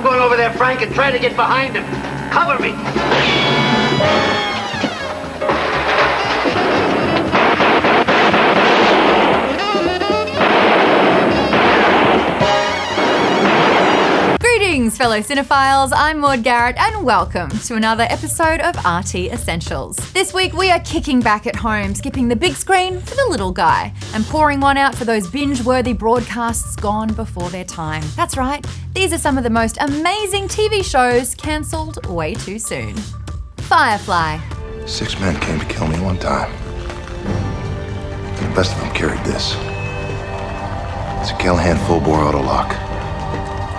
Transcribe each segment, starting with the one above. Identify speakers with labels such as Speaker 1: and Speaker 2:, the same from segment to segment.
Speaker 1: I'm going over there, Frank, and try to get behind him. Cover me.
Speaker 2: Greetings, fellow cinephiles. I'm Maud Garrett, and welcome to another episode of RT Essentials. This week, we are kicking back at home, skipping the big screen for the little guy, and pouring one out for those binge-worthy broadcasts gone before their time. That's right, these are some of the most amazing TV shows cancelled way too soon. Firefly.
Speaker 3: 6 men came to kill me one time. And the best of them carried this. It's a Callahan full-bore auto-lock.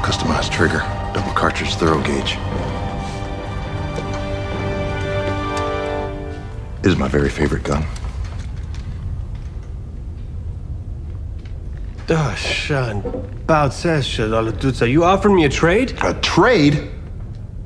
Speaker 3: Customized trigger, double cartridge thorough gauge. This is my very favorite gun.
Speaker 4: Oh, Sean. About says shit. You offered me a trade?
Speaker 3: A trade?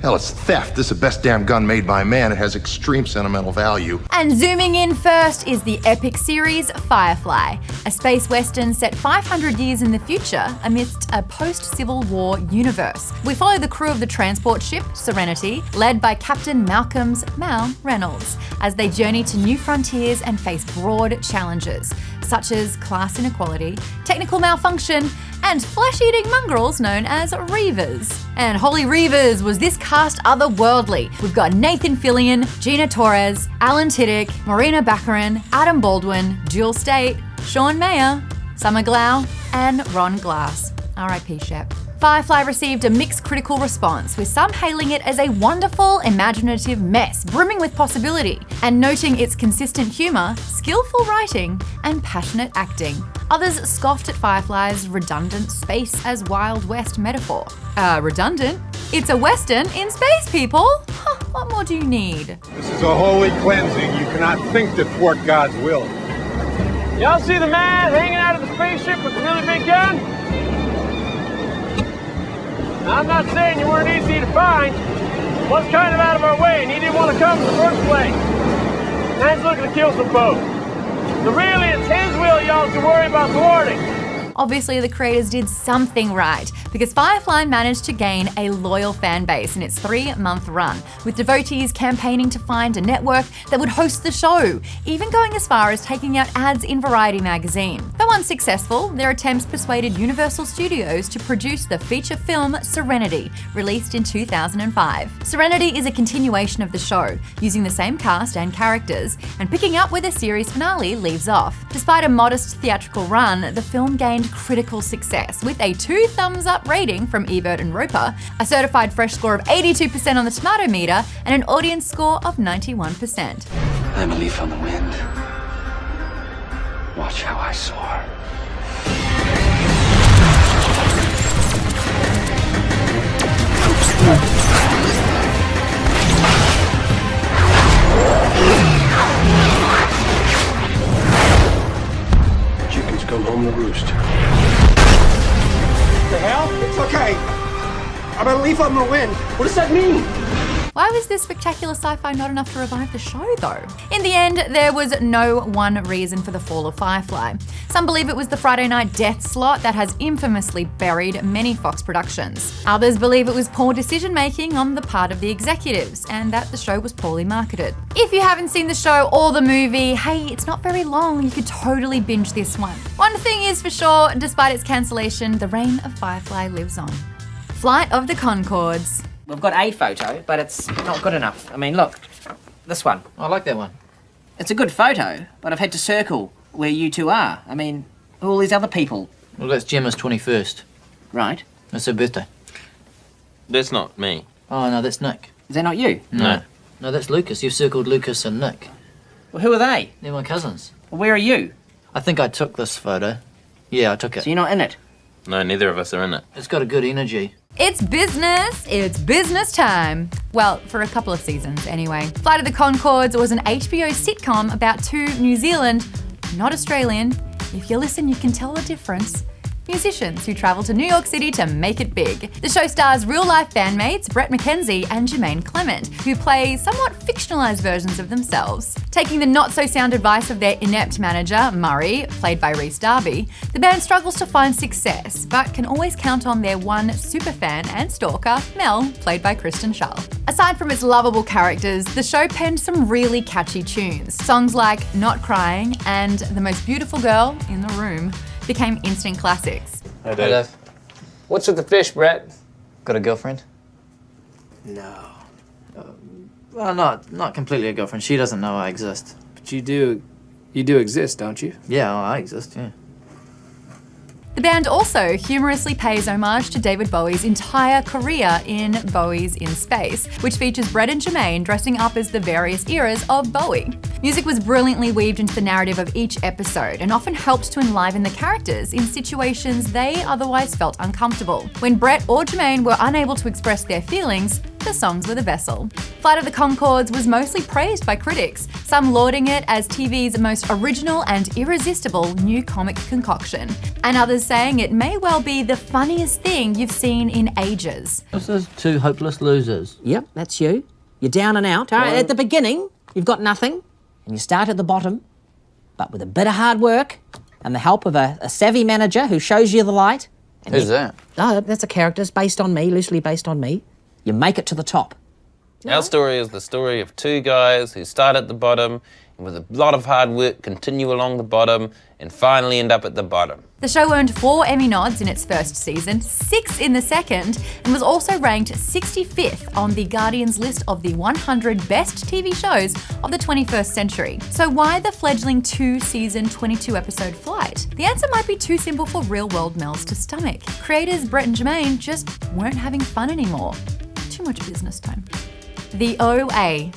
Speaker 3: Hell, it's theft. This is the best damn gun made by man. It has extreme sentimental value.
Speaker 2: And zooming in first is the epic series Firefly, a space western set 500 years in the future amidst a post-Civil War universe. We follow the crew of the transport ship Serenity, led by Captain Malcolm's Mal Reynolds, as they journey to new frontiers and face broad challenges, such as class inequality, technical malfunction, and flesh-eating mongrels known as Reavers. And holy Reavers, was this cast otherworldly. We've got Nathan Fillion, Gina Torres, Alan Tiddick, Marina Baccarin, Adam Baldwin, Jewel State, Sean Mayer, Summer Glau, and Ron Glass. R.I.P. Shep. Firefly received a mixed critical response, with some hailing it as a wonderful, imaginative mess, brimming with possibility, and noting its consistent humour, skillful writing, and passionate acting. Others scoffed at Firefly's redundant space as Wild West metaphor. Redundant? It's a western in space, people! Huh, what more do you need?
Speaker 5: This is a holy cleansing. You cannot think to thwart God's will.
Speaker 6: Y'all see the man hanging out of the spaceship with the really big gun? I'm not saying you weren't easy to find. Was kind of out of our way, and he didn't want to come in the first place. Now he's looking to kill some folks. So really, it's his will y'all should worry about thwarting.
Speaker 2: Obviously, the creators did something right, because Firefly managed to gain a loyal fan base in its 3-month run, with devotees campaigning to find a network that would host the show, even going as far as taking out ads in Variety magazine. Though unsuccessful, their attempts persuaded Universal Studios to produce the feature film Serenity, released in 2005. Serenity is a continuation of the show, using the same cast and characters, and picking up where the series finale leaves off. Despite a modest theatrical run, the film gained critical success, with a 2 thumbs up rating from Ebert and Roper, a certified fresh score of 82% on the tomato meter, and an audience score of 91%.
Speaker 7: I'm a leaf on the wind. Watch how I soar.
Speaker 4: Chickens come home to roost.
Speaker 6: The hell?
Speaker 5: It's okay. I'm a leaf on the wind.
Speaker 6: What does that mean?
Speaker 2: Why was this spectacular sci-fi not enough to revive the show, though? In the end, there was no one reason for the fall of Firefly. Some believe it was the Friday night death slot that has infamously buried many Fox productions. Others believe it was poor decision-making on the part of the executives, and that the show was poorly marketed. If you haven't seen the show or the movie, hey, it's not very long. You could totally binge this one. One thing is for sure, despite its cancellation, the reign of Firefly lives on. Flight of the Concords.
Speaker 8: We've got a photo, but it's not good enough. I mean, look, this one.
Speaker 9: I like that one.
Speaker 8: It's a good photo, but I've had to circle where you two are. I mean, all these other people.
Speaker 9: Well, that's Gemma's 21st.
Speaker 8: Right.
Speaker 9: That's her birthday.
Speaker 10: That's not me.
Speaker 9: Oh, no, that's Nick.
Speaker 8: Is that not you?
Speaker 10: No.
Speaker 9: No, that's Lucas. You've circled Lucas and Nick.
Speaker 8: Well, who are they?
Speaker 9: They're my cousins.
Speaker 8: Well, where are you?
Speaker 9: I think I took this photo. Yeah, I took it.
Speaker 8: So you're not in it?
Speaker 10: No, neither of us are in it.
Speaker 9: It's got a good energy.
Speaker 2: It's business time. Well, for a couple of seasons anyway. Flight of the Concords was an HBO sitcom about 2 New Zealand, not Australian, if you listen you can tell the difference, musicians who travel to New York City to make it big. The show stars real-life bandmates Brett McKenzie and Jermaine Clement, who play somewhat fictionalized versions of themselves. Taking the not-so-sound advice of their inept manager, Murray, played by Rhys Darby, the band struggles to find success, but can always count on their one superfan and stalker, Mel, played by Kristen Schaal. Aside from its lovable characters, the show penned some really catchy tunes. Songs like Not Crying and The Most Beautiful Girl in the Room became instant classics.
Speaker 10: Hi, Dave.
Speaker 6: What's with the fish, Brett?
Speaker 9: Got a girlfriend?
Speaker 8: No.
Speaker 9: Well, not completely a girlfriend. She doesn't know I exist.
Speaker 6: But you do exist, don't you?
Speaker 9: Yeah, I exist, yeah.
Speaker 2: The band also humorously pays homage to David Bowie's entire career in Bowie's in Space, which features Brett and Jermaine dressing up as the various eras of Bowie. Music was brilliantly weaved into the narrative of each episode and often helped to enliven the characters in situations they otherwise felt uncomfortable. When Brett or Jermaine were unable to express their feelings, the songs were the vessel. Flight of the Concords was mostly praised by critics, some lauding it as TV's most original and irresistible new comic concoction, and others saying it may well be the funniest thing you've seen in ages.
Speaker 9: This is two hopeless losers.
Speaker 8: Yep, that's you. You're down and out. All right, at the beginning, you've got nothing, and you start at the bottom. But with a bit of hard work and the help of a savvy manager who shows you the light.
Speaker 9: Who's that?
Speaker 8: Oh, that's a character. It's based on me, loosely based on me. You make it to the top.
Speaker 10: Our story is the story of two guys who start at the bottom and with a lot of hard work continue along the bottom and finally end up at the bottom.
Speaker 2: The show earned 4 Emmy nods in its first season, 6 in the second, and was also ranked 65th on The Guardian's list of the 100 best TV shows of the 21st century. So why the fledgling 2-season, 22-episode flight? The answer might be too simple for real-world Mel's to stomach. Creators Brett and Jermaine just weren't having fun anymore. Too much business time. The OA.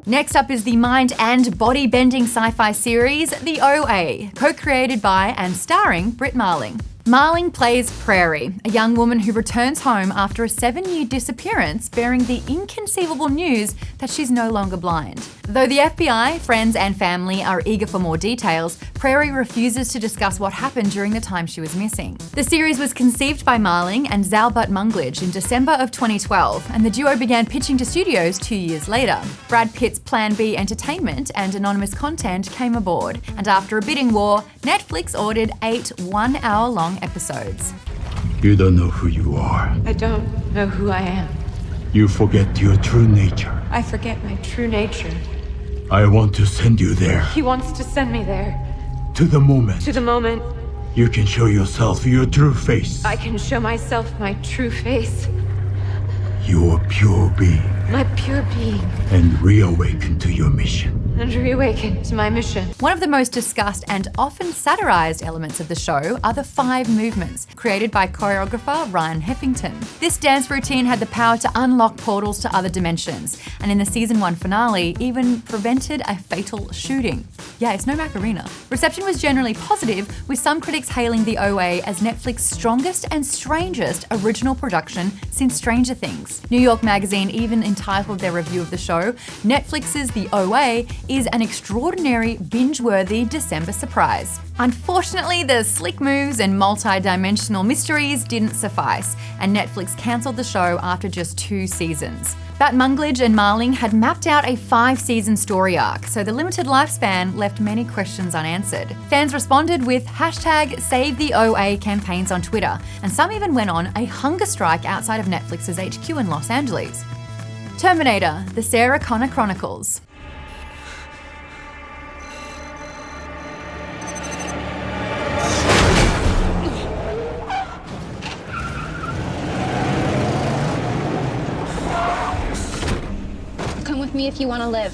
Speaker 2: Next up is the mind and body-bending sci-fi series, The OA, co-created by and starring Britt Marling. Marling plays Prairie, a young woman who returns home after a 7-year disappearance bearing the inconceivable news that she's no longer blind. Though the FBI, friends and family are eager for more details, Prairie refuses to discuss what happened during the time she was missing. The series was conceived by Marling and Zalbut Mungledge in December of 2012, and the duo began pitching to studios 2 years later. Brad Pitt's Plan B Entertainment and Anonymous Content came aboard, and after a bidding war, Netflix ordered 8 one-hour-long episodes.
Speaker 11: You don't know who you are.
Speaker 12: I don't know who I am.
Speaker 11: You forget your true nature.
Speaker 12: I forget my true nature.
Speaker 11: I want to send you there.
Speaker 12: He wants to send me there.
Speaker 11: To the moment.
Speaker 12: To the moment
Speaker 11: you can show yourself your true face.
Speaker 12: I can show myself my true face.
Speaker 11: Your pure being.
Speaker 12: My pure being.
Speaker 11: And reawaken to your mission.
Speaker 12: And reawaken to my mission.
Speaker 2: One of the most discussed and often satirized elements of the show are the 5 movements, created by choreographer Ryan Heffington. This dance routine had the power to unlock portals to other dimensions, and in the season 1 finale, even prevented a fatal shooting. Yeah, it's no Macarena. Reception was generally positive, with some critics hailing the OA as Netflix's strongest and strangest original production since Stranger Things. New York Magazine even entitled their review of the show, Netflix's The OA is an extraordinary, binge-worthy December surprise. Unfortunately, the slick moves and multi-dimensional mysteries didn't suffice, and Netflix cancelled the show after just 2 seasons. But Mungledge and Marling had mapped out a 5-season story arc, so the limited lifespan left many questions unanswered. Fans responded with #SaveTheOA campaigns on Twitter, and some even went on a hunger strike outside of Netflix's HQ in Los Angeles. Terminator, the Sarah Connor Chronicles.
Speaker 13: Me if you want to live.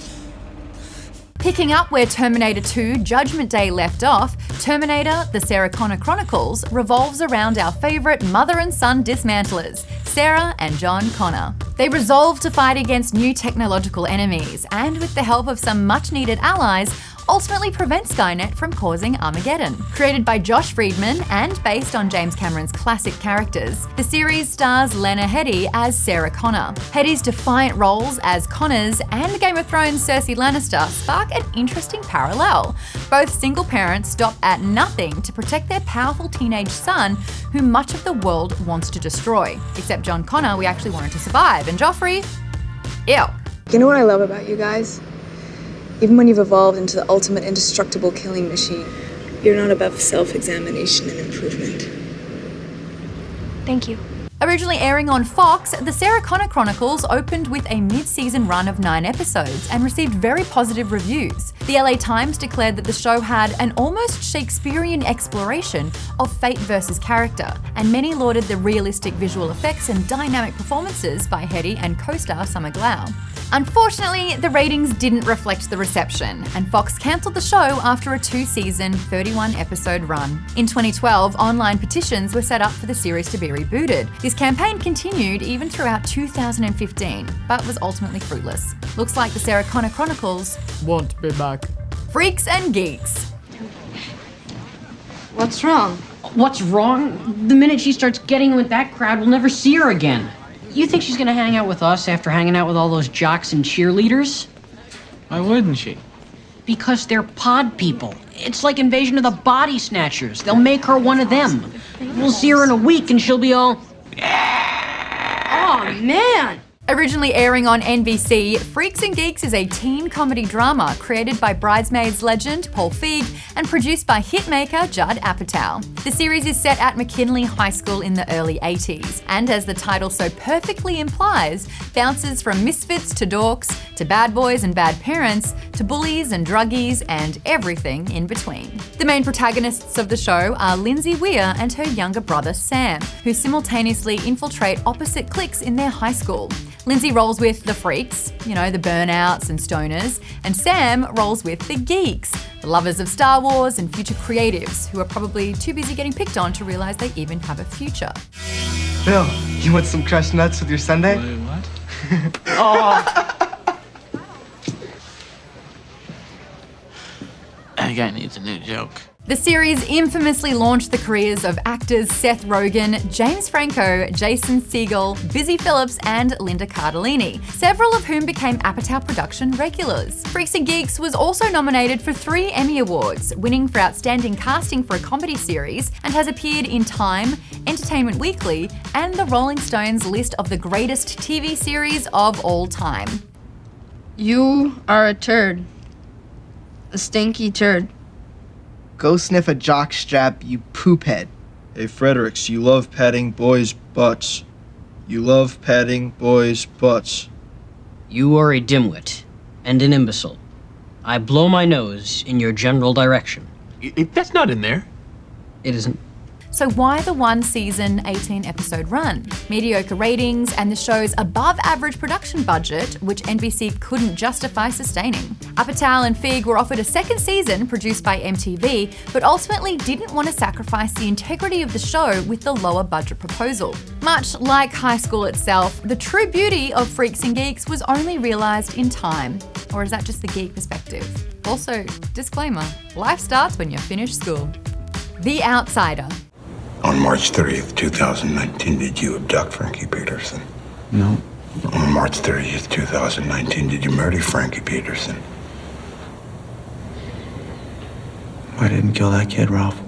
Speaker 2: Picking up where Terminator 2 Judgment Day left off, Terminator, the Sarah Connor Chronicles revolves around our favourite mother and son dismantlers, Sarah and John Connor. They resolve to fight against new technological enemies, and with the help of some much-needed allies, ultimately prevent Skynet from causing Armageddon. Created by Josh Friedman and based on James Cameron's classic characters, the series stars Lena Headey as Sarah Connor. Headey's defiant roles as Connors and Game of Thrones' Cersei Lannister spark an interesting parallel. Both single parents stop at nothing to protect their powerful teenage son, who much of the world wants to destroy. Except John Connor, we actually wanted to survive, and Joffrey, ew.
Speaker 13: You know what I love about you guys? Even when you've evolved into the ultimate indestructible killing machine, you're not above self-examination and improvement.
Speaker 12: Thank you.
Speaker 2: Originally airing on Fox, the Sarah Connor Chronicles opened with a mid-season run of 9 episodes and received very positive reviews. The LA Times declared that the show had an almost Shakespearean exploration of fate versus character, and many lauded the realistic visual effects and dynamic performances by Headey and co-star Summer Glau. Unfortunately, the ratings didn't reflect the reception, and Fox cancelled the show after a 2-season, 31-episode run. In 2012, online petitions were set up for the series to be rebooted. This campaign continued even throughout 2015, but was ultimately fruitless. Looks like the Sarah Connor Chronicles won't be back. Freaks and Geeks.
Speaker 14: What's wrong? What's wrong? The minute she starts getting with that crowd, we'll never see her again. You think she's gonna hang out with us after hanging out with all those jocks and cheerleaders?
Speaker 15: Why wouldn't she?
Speaker 14: Because they're pod people. It's like Invasion of the Body Snatchers. They'll make her one of them. We'll see her in a week and she'll be all... Oh, man!
Speaker 2: Originally airing on NBC, Freaks and Geeks is a teen comedy drama created by Bridesmaids legend Paul Feig and produced by hitmaker Judd Apatow. The series is set at McKinley High School in the early 80s, and as the title so perfectly implies, bounces from misfits to dorks, to bad boys and bad parents, to bullies and druggies, and everything in between. The main protagonists of the show are Lindsay Weir and her younger brother Sam, who simultaneously infiltrate opposite cliques in their high school. Lindsay rolls with the freaks, you know, the burnouts and stoners, and Sam rolls with the geeks, the lovers of Star Wars and future creatives, who are probably too busy getting picked on to realize they even have a future.
Speaker 16: Bill, you want some crushed nuts with your sundae?
Speaker 15: Wait, what?
Speaker 16: Oh!
Speaker 15: That guy needs a new joke.
Speaker 2: The series infamously launched the careers of actors Seth Rogen, James Franco, Jason Segel, Busy Phillips, and Linda Cardellini, several of whom became Apatow production regulars. Freaks and Geeks was also nominated for 3 Emmy Awards, winning for Outstanding Casting for a Comedy Series, and has appeared in Time, Entertainment Weekly, and the Rolling Stones list of the greatest TV series of all time.
Speaker 17: You are a turd. A stinky turd.
Speaker 16: Go sniff a jockstrap, you poophead.
Speaker 18: Hey, Fredericks, you love patting boys' butts. You love patting boys' butts.
Speaker 14: You are a dimwit and an imbecile. I blow my nose in your general direction.
Speaker 15: That's not in there.
Speaker 14: It isn't.
Speaker 2: So why the 1-season, 18-episode run? Mediocre ratings and the show's above-average production budget, which NBC couldn't justify sustaining. Apatow and Feig were offered a 2nd season produced by MTV, but ultimately didn't want to sacrifice the integrity of the show with the lower budget proposal. Much like high school itself, the true beauty of Freaks and Geeks was only realised in time. Or is that just the geek perspective? Also, disclaimer, life starts when you finish school. The Outsider.
Speaker 3: On March 30th, 2019, did you abduct Frankie Peterson?
Speaker 15: No.
Speaker 3: On March 30th, 2019, did you murder Frankie Peterson?
Speaker 15: I didn't kill that kid, Ralph.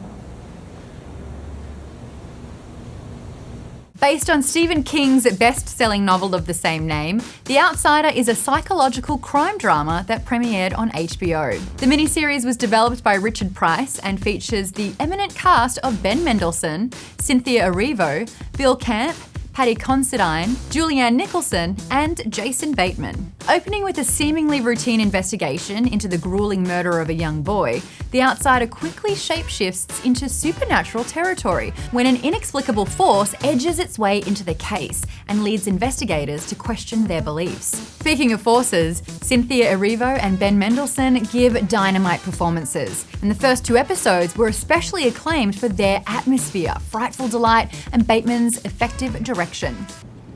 Speaker 2: Based on Stephen King's best-selling novel of the same name, The Outsider is a psychological crime drama that premiered on HBO. The miniseries was developed by Richard Price and features the eminent cast of Ben Mendelsohn, Cynthia Erivo, Bill Camp, Paddy Considine, Julianne Nicholson, and Jason Bateman. Opening with a seemingly routine investigation into the grueling murder of a young boy, The Outsider quickly shapeshifts into supernatural territory when an inexplicable force edges its way into the case and leads investigators to question their beliefs. Speaking of forces, Cynthia Erivo and Ben Mendelsohn give dynamite performances, and the first 2 episodes were especially acclaimed for their atmosphere, frightful delight, and Bateman's effective direction.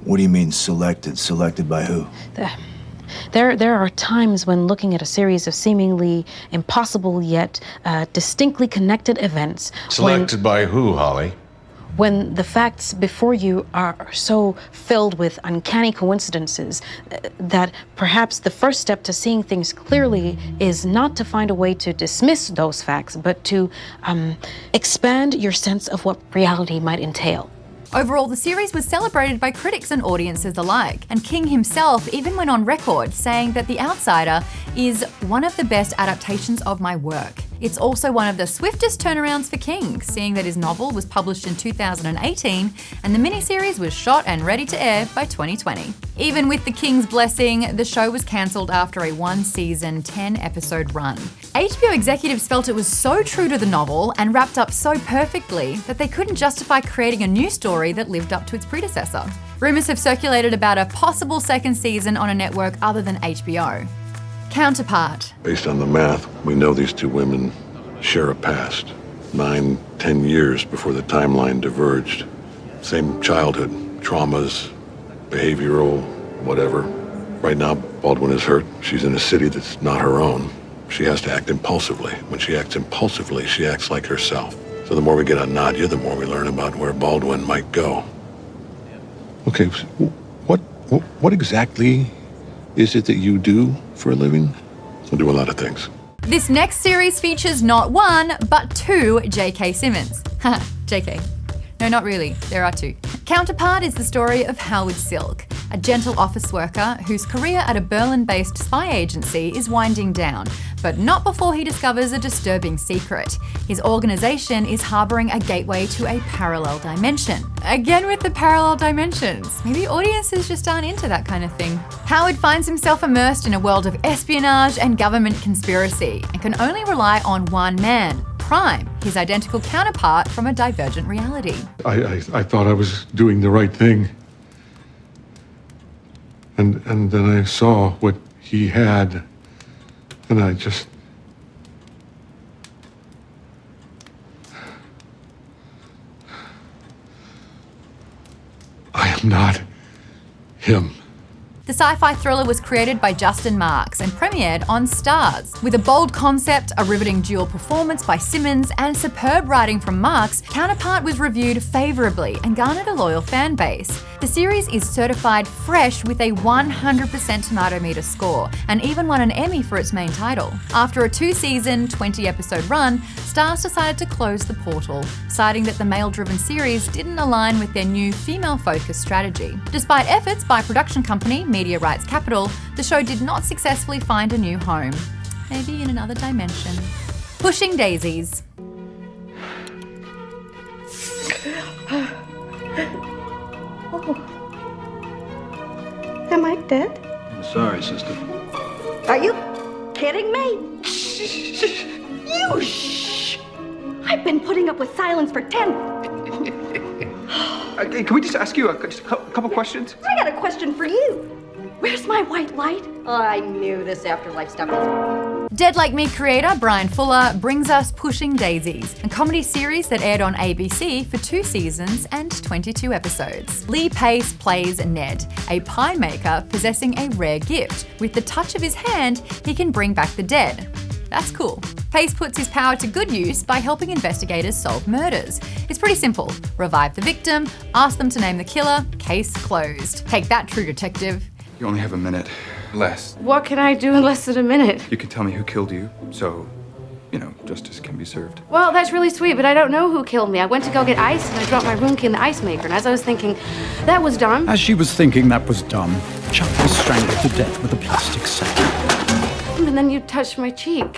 Speaker 19: What do you mean selected? Selected by who?
Speaker 20: There are times when looking at a series of seemingly impossible yet distinctly connected events.
Speaker 21: Selected by who, Holly?
Speaker 20: When the facts before you are so filled with uncanny coincidences that perhaps the first step to seeing things clearly is not to find a way to dismiss those facts, but to expand your sense of what reality might entail.
Speaker 2: Overall, the series was celebrated by critics and audiences alike, and King himself even went on record saying that The Outsider is one of the best adaptations of my work. It's also one of the swiftest turnarounds for King, seeing that his novel was published in 2018 and the miniseries was shot and ready to air by 2020. Even with the King's blessing, the show was cancelled after a 1-season, 10-episode run. HBO executives felt it was so true to the novel and wrapped up so perfectly that they couldn't justify creating a new story that lived up to its predecessor. Rumours have circulated about a possible second season on a network other than HBO. Counterpart.
Speaker 3: Based on the math, we know these two women share a past. 9-10 years before the timeline diverged. Same childhood, traumas, behavioral, whatever. Right now, Baldwin is hurt. She's in a city that's not her own. She has to act impulsively. When she acts impulsively, she acts like herself. So the more we get on Nadia, the more we learn about where Baldwin might go. Okay, what exactly is it that you do for a living? I do a lot of things.
Speaker 2: This next series features not one, but two J.K. Simmons. Haha, J.K. No, not really. There are two. Counterpart is the story of Howard Silk, a gentle office worker whose career at a Berlin-based spy agency is winding down, but not before he discovers a disturbing secret. His organization is harboring a gateway to a parallel dimension. Again with the parallel dimensions. Maybe audiences just aren't into that kind of thing. Howard finds himself immersed in a world of espionage and government conspiracy and can only rely on one man, Prime, his identical counterpart from a divergent reality.
Speaker 22: I thought I was doing the right thing. And then I saw what he had, and I just... I am not him.
Speaker 2: The sci-fi thriller was created by Justin Marks and premiered on Starz. With a bold concept, a riveting dual performance by Simmons, and superb writing from Marks, Counterpart was reviewed favourably and garnered a loyal fan base. The series is certified fresh with a 100% tomato meter score, and even won an Emmy for its main title. After a 2-season, 20-episode run, Starz decided to close the portal, citing that the male-driven series didn't align with their new female-focused strategy. Despite efforts by production company Media Rights Capital, the show did not successfully find a new home. Maybe in another dimension. Pushing Daisies.
Speaker 23: Oh. Am I dead?
Speaker 3: I'm sorry, sister.
Speaker 23: Are you kidding me? You shh! I've been putting up with silence for 10.
Speaker 24: Can we just ask you just a couple questions?
Speaker 23: I got a question for you. Where's my white light? Oh, I knew this afterlife stuff was...
Speaker 2: Dead Like Me creator Brian Fuller brings us Pushing Daisies, a comedy series that aired on ABC for 2 seasons and 22 episodes. Lee Pace plays Ned, a pie maker possessing a rare gift. With the touch of his hand, he can bring back the dead. That's cool. Pace puts his power to good use by helping investigators solve murders. It's pretty simple. Revive the victim, ask them to name the killer, case closed. Take that, True Detective.
Speaker 24: You only have a minute. Less.
Speaker 17: What can I do in less than a minute?
Speaker 24: You can tell me who killed you, so, justice can be served.
Speaker 17: Well, that's really sweet, but I don't know who killed me. I went to go get ice, and I dropped my room key in the ice maker, and as I was thinking, that was dumb.
Speaker 11: As she was thinking that was dumb, Chuck was strangled to death with a plastic sack.
Speaker 17: And then you touched my cheek.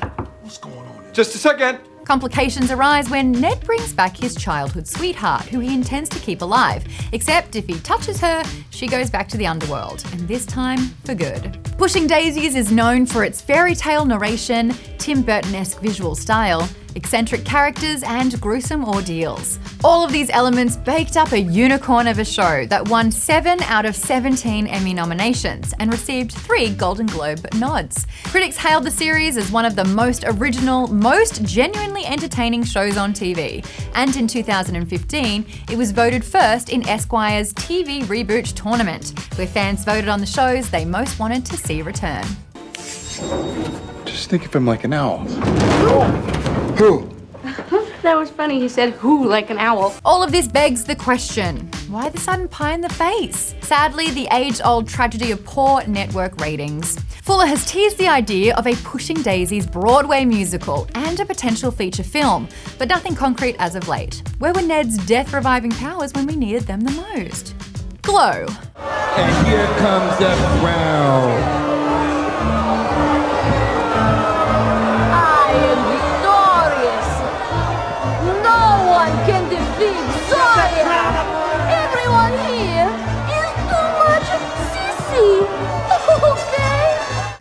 Speaker 24: Just a second.
Speaker 2: Complications arise when Ned brings back his childhood sweetheart, who he intends to keep alive. Except if he touches her, she goes back to the underworld, and this time for good. Pushing Daisies is known for its fairy tale narration, Tim Burton-esque visual style, eccentric characters, and gruesome ordeals. All of these elements baked up a unicorn of a show that won 7 out of 17 Emmy nominations and received 3 Golden Globe nods. Critics hailed the series as one of the most original, most genuinely entertaining shows on TV, and in 2015, it was voted first in Esquire's TV Reboot Tournament, where fans voted on the shows they most wanted to see return.
Speaker 24: Just think of him like an owl. Who?
Speaker 17: That was funny, he said who like an owl.
Speaker 2: All of this begs the question, why the sudden pie in the face? Sadly, the age-old tragedy of poor network ratings. Fuller has teased the idea of a Pushing Daisies Broadway musical and a potential feature film, but nothing concrete as of late. Where were Ned's death-reviving powers when we needed them the most? Glow.
Speaker 1: And here comes the crown.
Speaker 23: I am victorious. No one can defeat Zodiac. Everyone here is too much sissy. Okay?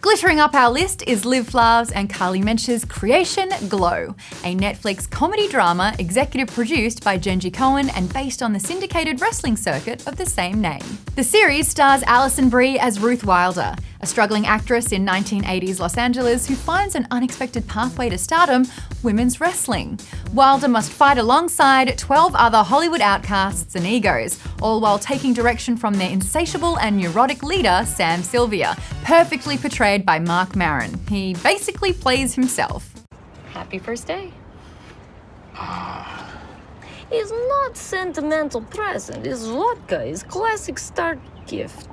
Speaker 2: Glittering up our list is Liv Flav's and Carly Mensch's creation, Glow, a Netflix comedy drama executive produced by Genji Cohen and based on the syndicated wrestling circuit of the same name. The series stars Alison Brie as Ruth Wilder, a struggling actress in 1980s Los Angeles who finds an unexpected pathway to stardom, women's wrestling. Wilder must fight alongside 12 other Hollywood outcasts and egos, all while taking direction from their insatiable and neurotic leader, Sam Sylvia, perfectly portrayed by Mark Maron. He basically plays himself.
Speaker 23: Happy first day. It's not sentimental present. It's vodka. It's classic start gift.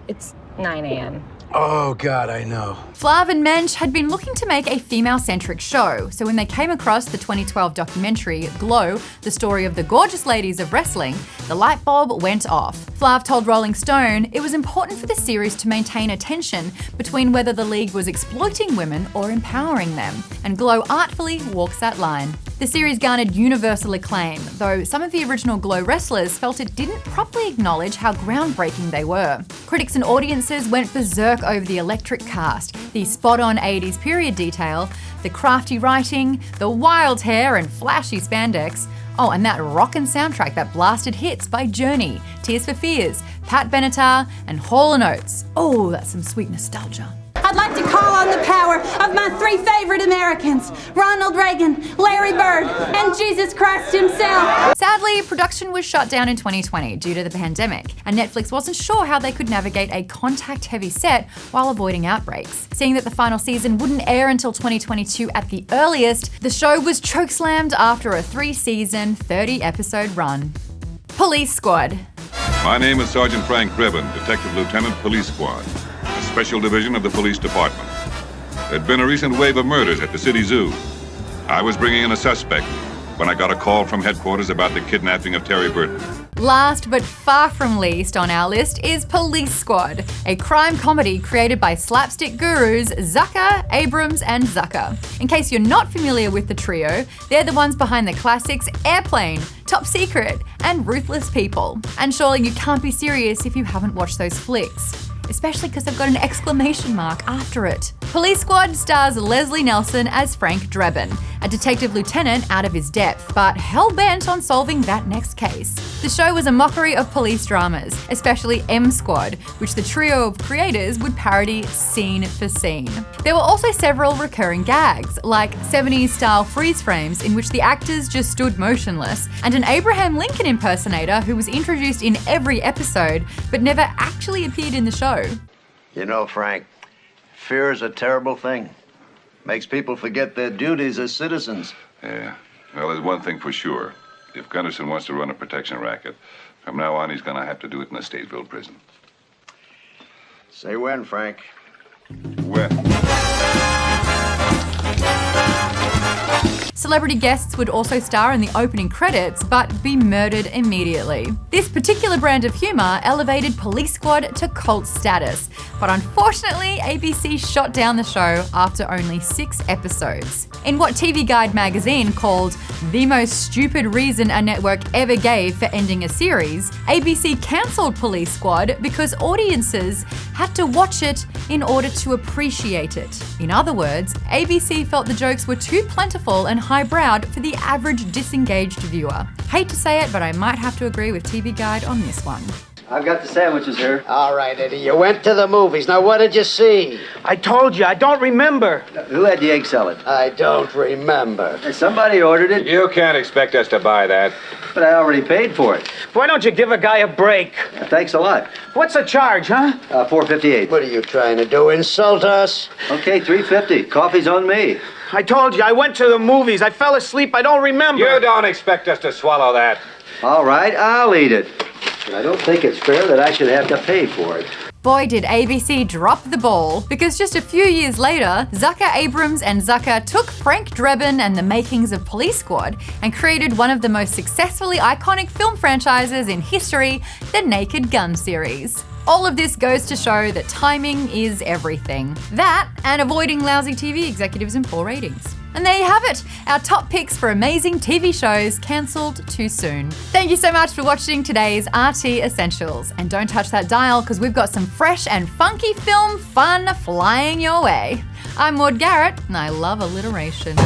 Speaker 23: It's 9 a.m.
Speaker 19: Oh, God, I know.
Speaker 2: Flav and Mensch had been looking to make a female-centric show, so when they came across the 2012 documentary Glow, the story of the gorgeous ladies of wrestling, the light bulb went off. Flav told Rolling Stone it was important for the series to maintain a tension between whether the league was exploiting women or empowering them, and Glow artfully walks that line. The series garnered universal acclaim, though some of the original Glow wrestlers felt it didn't properly acknowledge how groundbreaking they were. Critics and audiences went berserk over the electric cast, the spot-on 80s period detail, the crafty writing, the wild hair and flashy spandex. Oh, and that rockin' soundtrack that blasted hits by Journey, Tears for Fears, Pat Benatar, and Hall & Oates. Oh, that's some sweet nostalgia.
Speaker 4: I'd like to call on the power of my 3 favorite Americans, Ronald Reagan, Larry Bird, and Jesus Christ himself.
Speaker 2: Sadly, production was shut down in 2020 due to the pandemic, and Netflix wasn't sure how they could navigate a contact-heavy set while avoiding outbreaks. Seeing that the final season wouldn't air until 2022 at the earliest, the show was chokeslammed after a 3-season, 30-episode run. Police Squad.
Speaker 21: My name is Sergeant Frank Drebin, Detective Lieutenant, Police Squad, a special division of the police department. There'd been a recent wave of murders at the city zoo. I was bringing in a suspect when I got a call from headquarters about the kidnapping of Terry Burton.
Speaker 2: Last but far from least on our list is Police Squad, a crime comedy created by slapstick gurus Zucker, Abrams, and Zucker. In case you're not familiar with the trio, they're the ones behind the classics Airplane, Top Secret, and Ruthless People. And surely you can't be serious if you haven't watched those flicks, especially because they've got an exclamation mark after it. Police Squad stars Leslie Nelson as Frank Drebin, a detective lieutenant out of his depth, but hell-bent on solving that next case. The show was a mockery of police dramas, especially M Squad, which the trio of creators would parody scene for scene. There were also several recurring gags, like 70s-style freeze frames in which the actors just stood motionless, and an Abraham Lincoln impersonator who was introduced in every episode, but never actually appeared in the show.
Speaker 5: You know, Frank, fear is a terrible thing. Makes people forget their duties as citizens.
Speaker 21: Yeah. Well, there's one thing for sure. If Gunderson wants to run a protection racket, from now on he's going to have to do it in a Statesville prison.
Speaker 5: Say when, Frank.
Speaker 21: When?
Speaker 2: Celebrity guests would also star in the opening credits, but be murdered immediately. This particular brand of humor elevated Police Squad to cult status, but unfortunately, ABC shot down the show after only 6 episodes. In what TV Guide magazine called the most stupid reason a network ever gave for ending a series, ABC cancelled Police Squad because audiences had to watch it in order to appreciate it. In other words, ABC felt the jokes were too plentiful and highbrowed for the average disengaged viewer. Hate to say it, but I might have to agree with TV Guide on this one.
Speaker 6: I've got the sandwiches here.
Speaker 7: All right, Eddie, you went to the movies. Now, what did you see?
Speaker 6: I told you, I don't remember. Who had the egg salad?
Speaker 7: I don't remember.
Speaker 6: Somebody ordered it.
Speaker 8: You can't expect us to buy that.
Speaker 6: But I already paid for it.
Speaker 9: Why don't you give a guy a break?
Speaker 6: Thanks a lot.
Speaker 9: What's the charge, huh?
Speaker 6: $4.58.
Speaker 7: What are you trying to do, insult us?
Speaker 6: Okay, $3.50. Coffee's on me.
Speaker 9: I told you, I went to the movies. I fell asleep. I don't remember.
Speaker 8: You don't expect us to swallow that.
Speaker 6: All right, I'll eat it. But I don't think it's fair that I should have to pay for it.
Speaker 2: Boy, did ABC drop the ball, because just a few years later, Zucker Abrams and Zucker took Frank Drebin and the makings of Police Squad and created one of the most successfully iconic film franchises in history, the Naked Gun series. All of this goes to show that timing is everything. That, and avoiding lousy TV executives and poor ratings. And there you have it, our top picks for amazing TV shows cancelled too soon. Thank you so much for watching today's RT Essentials. And don't touch that dial, because we've got some fresh and funky film fun flying your way. I'm Maud Garrett, and I love alliteration.